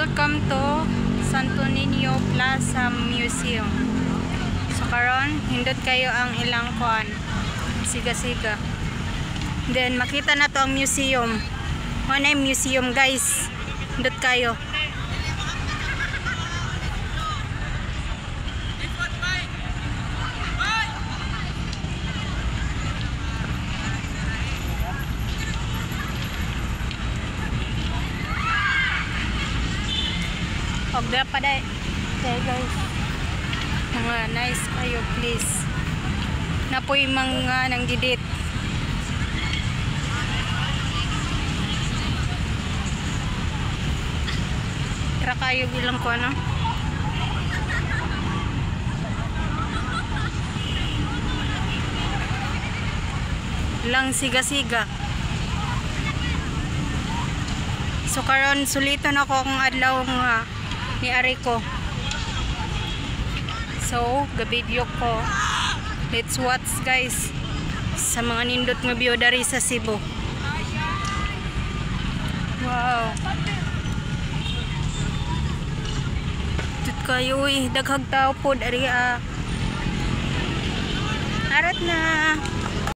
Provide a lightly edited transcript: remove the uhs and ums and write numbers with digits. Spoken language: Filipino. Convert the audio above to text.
Welcome to Santo Niño Plaza Museum. So karon hindot kayo ang ilang kuan. Siga-siga. Then makita na to ang museum. Ano yung museum guys? Hindot kayo. Pagda pa dahil. Okay guys. Mga nice kayo please. Napoy mga nanggidit. Tara kayo bilang ko ano. Lang siga-siga. So karon suliton ako kung adlaw nga ni Ariko. So, ga-video ko. Let's watch guys sa mga nindot nga view dari sa Cebu. Wow. Tut kayo daghag tao po dari Arat na.